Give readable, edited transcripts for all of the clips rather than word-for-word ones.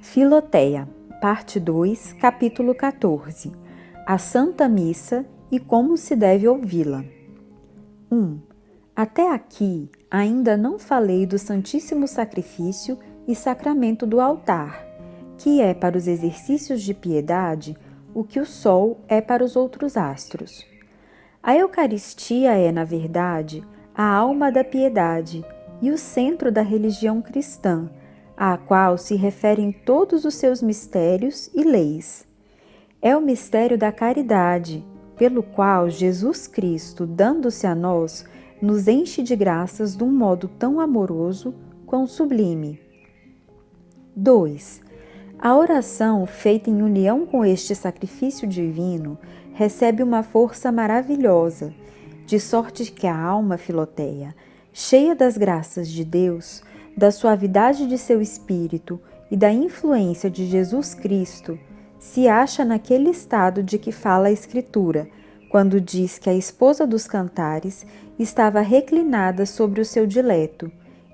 Filoteia, parte 2, capítulo 14. A Santa Missa e como se deve ouvi-la. 1. Até aqui, ainda não falei do Santíssimo Sacrifício e Sacramento do altar, que é para os exercícios de piedade o que o Sol é para os outros astros. A Eucaristia é, na verdade, a alma da piedade e o centro da religião cristã, à qual se referem todos os seus mistérios e leis. É o mistério da caridade, pelo qual Jesus Cristo, dando-se a nós, nos enche de graças de um modo tão amoroso quão sublime. 2. A oração feita em união com este sacrifício divino recebe uma força maravilhosa, de sorte que a alma Filoteia, cheia das graças de Deus, da suavidade de seu espírito e da influência de Jesus Cristo, se acha naquele estado de que fala a Escritura, quando diz que a esposa dos cantares estava reclinada sobre o seu dileto,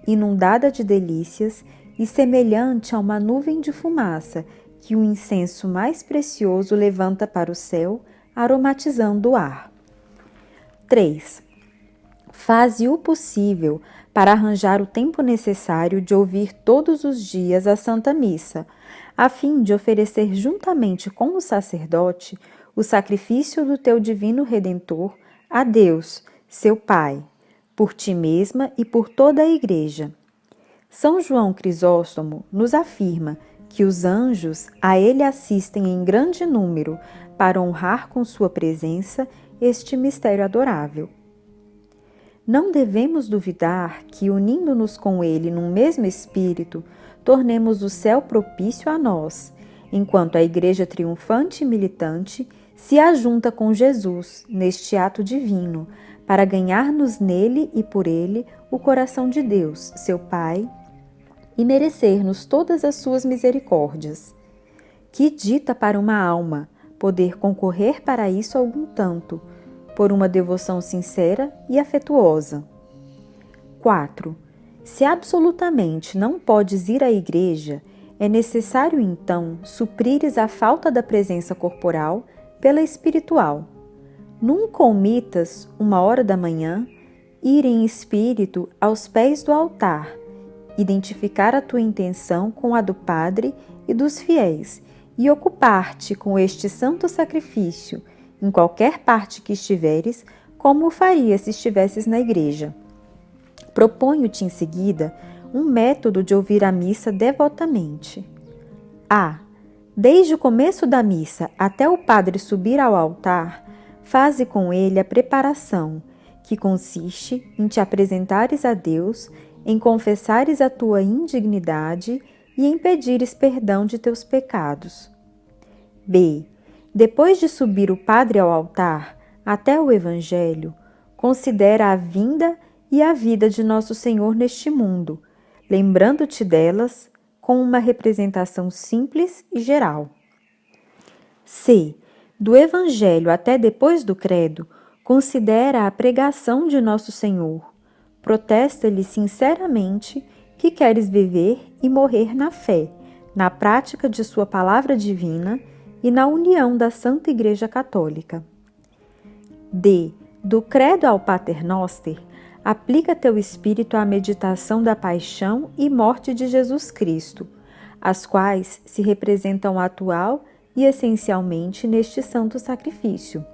inundada de delícias e semelhante a uma nuvem de fumaça que o incenso mais precioso levanta para o céu, aromatizando o ar. 3. Faze o possível para arranjar o tempo necessário de ouvir todos os dias a Santa Missa, a fim de oferecer juntamente com o sacerdote o sacrifício do teu divino Redentor a Deus, seu Pai, por ti mesma e por toda a Igreja. São João Crisóstomo nos afirma que os anjos a ele assistem em grande número para honrar com sua presença este mistério adorável. Não devemos duvidar que, unindo-nos com ele num mesmo espírito, tornemos o céu propício a nós, enquanto a Igreja triunfante e militante se ajunta com Jesus neste ato divino, para ganhar-nos nele e por ele o coração de Deus, seu Pai, e merecer-nos todas as suas misericórdias. Que dita para uma alma poder concorrer para isso algum tanto, por uma devoção sincera e afetuosa. 4. Se absolutamente não podes ir à igreja, é necessário então suprires a falta da presença corporal pela espiritual. Nunca omitas, 1h da manhã, ir em espírito aos pés do altar, identificar a tua intenção com a do Padre e dos fiéis e ocupar-te com este santo sacrifício, em qualquer parte que estiveres, como o farias se estivesses na igreja. Proponho-te em seguida um método de ouvir a missa devotamente. A. Desde o começo da missa até o padre subir ao altar, faze com ele a preparação, que consiste em te apresentares a Deus, em confessares a tua indignidade e em pedires perdão de teus pecados. B. Depois de subir o padre ao altar, até o Evangelho, considera a vinda e a vida de nosso Senhor neste mundo, lembrando-te delas com uma representação simples e geral. C. Do Evangelho até depois do Credo, considera a pregação de nosso Senhor. Protesta-lhe sinceramente que queres viver e morrer na fé, na prática de sua palavra divina e na união da Santa Igreja Católica. D. Do Credo ao Pater Noster, aplica teu espírito à meditação da paixão e morte de Jesus Cristo, as quais se representam atual e essencialmente neste santo sacrifício,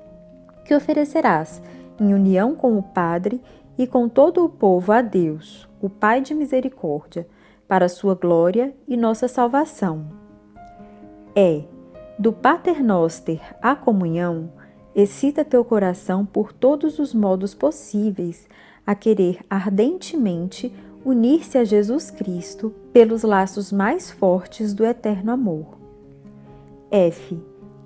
que oferecerás em união com o Padre e com todo o povo a Deus, o Pai de misericórdia, para sua glória e nossa salvação. E. Do Pater Noster à comunhão, excita teu coração por todos os modos possíveis a querer ardentemente unir-se a Jesus Cristo pelos laços mais fortes do eterno amor. F.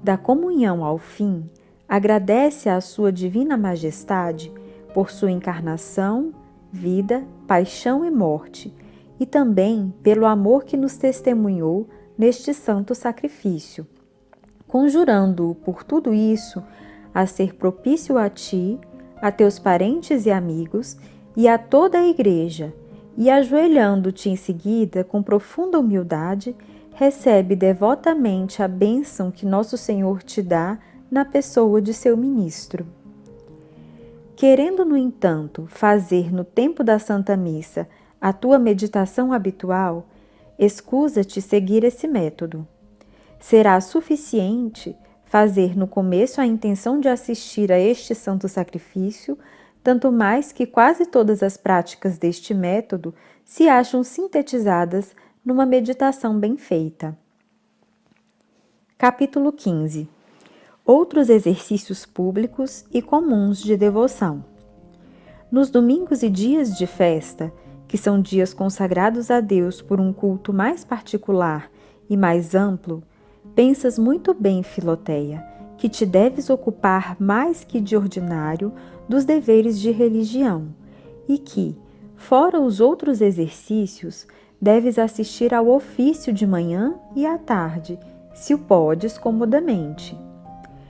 Da comunhão ao fim, agradece à sua divina majestade por sua encarnação, vida, paixão e morte, e também pelo amor que nos testemunhou neste santo sacrifício. conjurando-o por tudo isso a ser propício a ti, a teus parentes e amigos e a toda a igreja, e ajoelhando-te em seguida com profunda humildade, recebe devotamente a bênção que nosso Senhor te dá na pessoa de seu ministro. Querendo, no entanto, fazer no tempo da Santa Missa a tua meditação habitual, escusa-te seguir esse método. Será suficiente fazer no começo a intenção de assistir a este santo sacrifício, tanto mais que quase todas as práticas deste método se acham sintetizadas numa meditação bem feita. Capítulo 15. Outros exercícios públicos e comuns de devoção. Nos domingos e dias de festa, que são dias consagrados a Deus por um culto mais particular e mais amplo, pensas muito bem, Filoteia, que te deves ocupar mais que de ordinário dos deveres de religião e que, fora os outros exercícios, deves assistir ao ofício de manhã e à tarde, se o podes comodamente.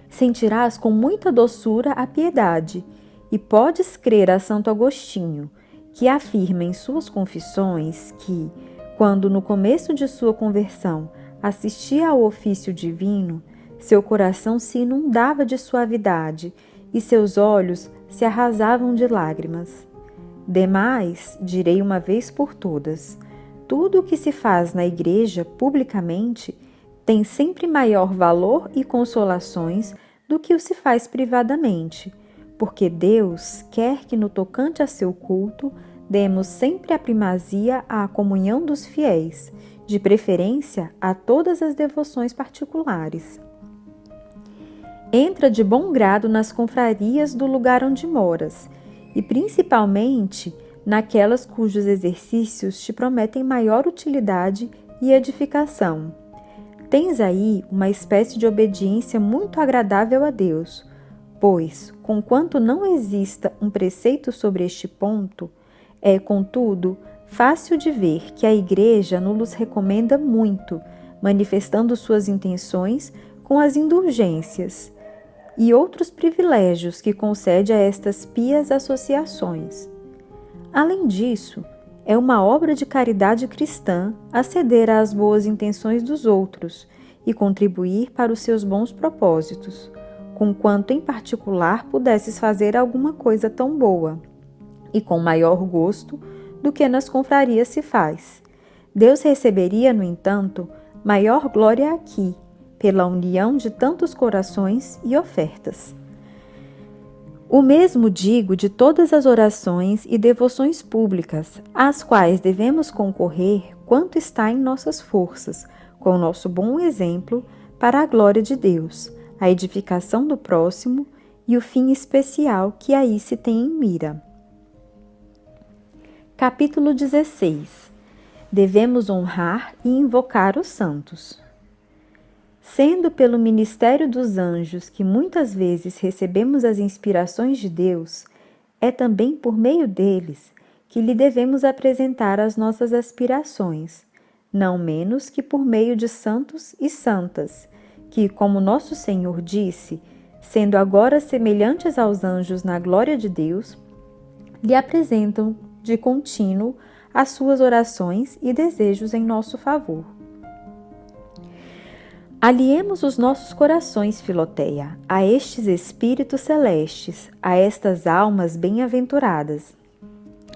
Sentirás com muita doçura a piedade e podes crer a Santo Agostinho, que afirma em suas confissões que, quando no começo de sua conversão assistia ao ofício divino, seu coração se inundava de suavidade e seus olhos se arrasavam de lágrimas. Demais, direi uma vez por todas, tudo o que se faz na igreja publicamente tem sempre maior valor e consolações do que o se faz privadamente, porque Deus quer que no tocante a seu culto demos sempre a primazia à comunhão dos fiéis, de preferência a todas as devoções particulares. Entra de bom grado nas confrarias do lugar onde moras, e principalmente naquelas cujos exercícios te prometem maior utilidade e edificação. Tens aí uma espécie de obediência muito agradável a Deus, pois, conquanto não exista um preceito sobre este ponto, é, contudo, fácil de ver que a Igreja nos recomenda muito, manifestando suas intenções com as indulgências e outros privilégios que concede a estas pias associações. Além disso, é uma obra de caridade cristã aceder às boas intenções dos outros e contribuir para os seus bons propósitos, conquanto em particular pudesses fazer alguma coisa tão boa, e com maior gosto do que nas confrarias se faz. Deus receberia, no entanto, maior glória aqui, pela união de tantos corações e ofertas. O mesmo digo de todas as orações e devoções públicas, às quais devemos concorrer quanto está em nossas forças, com o nosso bom exemplo, para a glória de Deus, a edificação do próximo e o fim especial que aí se tem em mira. Capítulo 16. Devemos honrar e invocar os santos. Sendo pelo ministério dos anjos que muitas vezes recebemos as inspirações de Deus, é também por meio deles que lhe devemos apresentar as nossas aspirações, não menos que por meio de santos e santas, que, como nosso Senhor disse, sendo agora semelhantes aos anjos na glória de Deus, lhe apresentam de contínuo as suas orações e desejos em nosso favor. Aliemos os nossos corações, Filoteia, a estes espíritos celestes, a estas almas bem-aventuradas.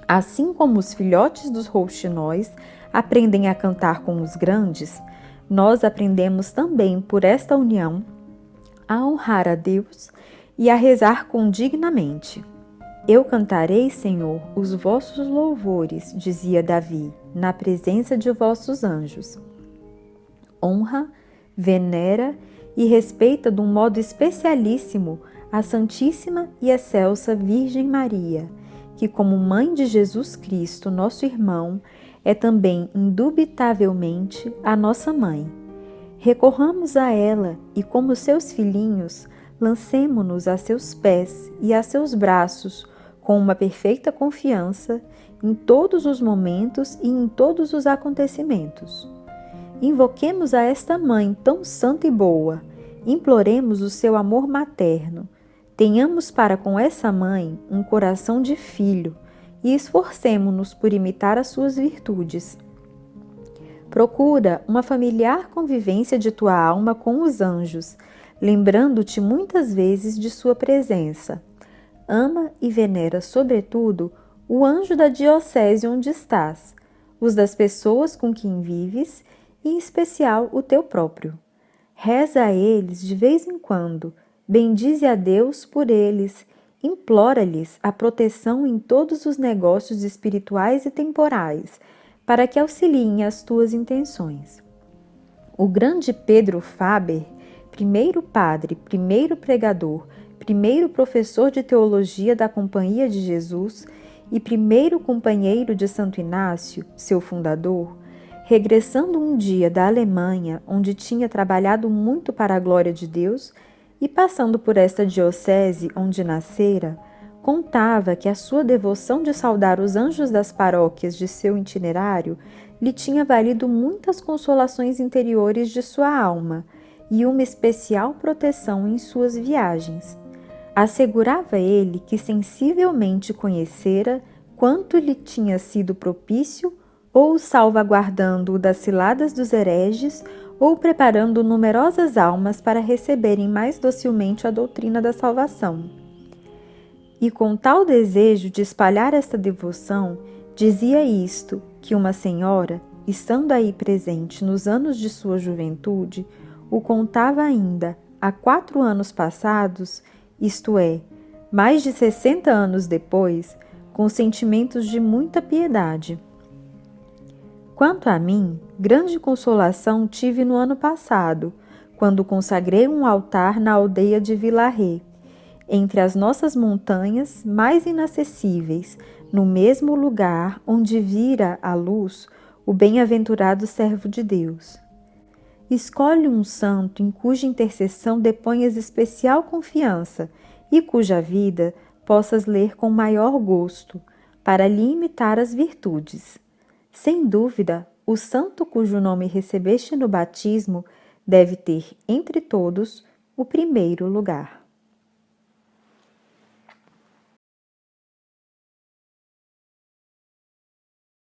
Assim como os filhotes dos rouxinóis aprendem a cantar com os grandes, nós aprendemos também, por esta união, a honrar a Deus e a rezar condignamente. Eu cantarei, Senhor, os vossos louvores, dizia Davi, na presença de vossos anjos. Honra, venera e respeita de um modo especialíssimo a Santíssima e Excelsa Virgem Maria, que, como mãe de Jesus Cristo, nosso irmão, é também indubitavelmente a nossa mãe. Recorramos a ela e, como seus filhinhos, lancemo-nos a seus pés e a seus braços com uma perfeita confiança em todos os momentos e em todos os acontecimentos. Invoquemos a esta Mãe tão santa e boa, Imploremos o seu amor materno. Tenhamos para com essa mãe um coração de filho e esforcemo-nos por imitar as suas virtudes. Procura uma familiar convivência de tua alma com os anjos, lembrando-te muitas vezes de sua presença. Ama e venera, sobretudo, o anjo da diocese onde estás, os das pessoas com quem vives e, em especial, o teu próprio. Reza a eles de vez em quando, bendize a Deus por eles, implora-lhes a proteção em todos os negócios espirituais e temporais, para que auxiliem as tuas intenções. O grande Pedro Faber, primeiro padre, primeiro pregador, primeiro professor de teologia da Companhia de Jesus e primeiro companheiro de Santo Inácio, seu fundador, regressando um dia da Alemanha, onde tinha trabalhado muito para a glória de Deus, e passando por esta diocese onde nascera, contava que a sua devoção de saudar os anjos das paróquias de seu itinerário lhe tinha valido muitas consolações interiores de sua alma e uma especial proteção em suas viagens. Assegurava ele que sensivelmente conhecera quanto lhe tinha sido propício, ou salvaguardando-o das ciladas dos hereges, ou preparando numerosas almas para receberem mais docilmente a doutrina da salvação. E com tal desejo de espalhar esta devoção, dizia isto, que uma senhora, estando aí presente nos anos de sua juventude, o contava ainda há 4 anos passados, isto é, mais de 60 anos depois, com sentimentos de muita piedade. Quanto a mim, grande consolação tive no ano passado, quando consagrei um altar na aldeia de Vilarré, entre as nossas montanhas mais inacessíveis, no mesmo lugar onde vira a luz o bem-aventurado servo de Deus. Escolhe um santo em cuja intercessão deponhas especial confiança e cuja vida possas ler com maior gosto, para lhe imitar as virtudes. Sem dúvida, o santo cujo nome recebeste no batismo deve ter, entre todos, o primeiro lugar.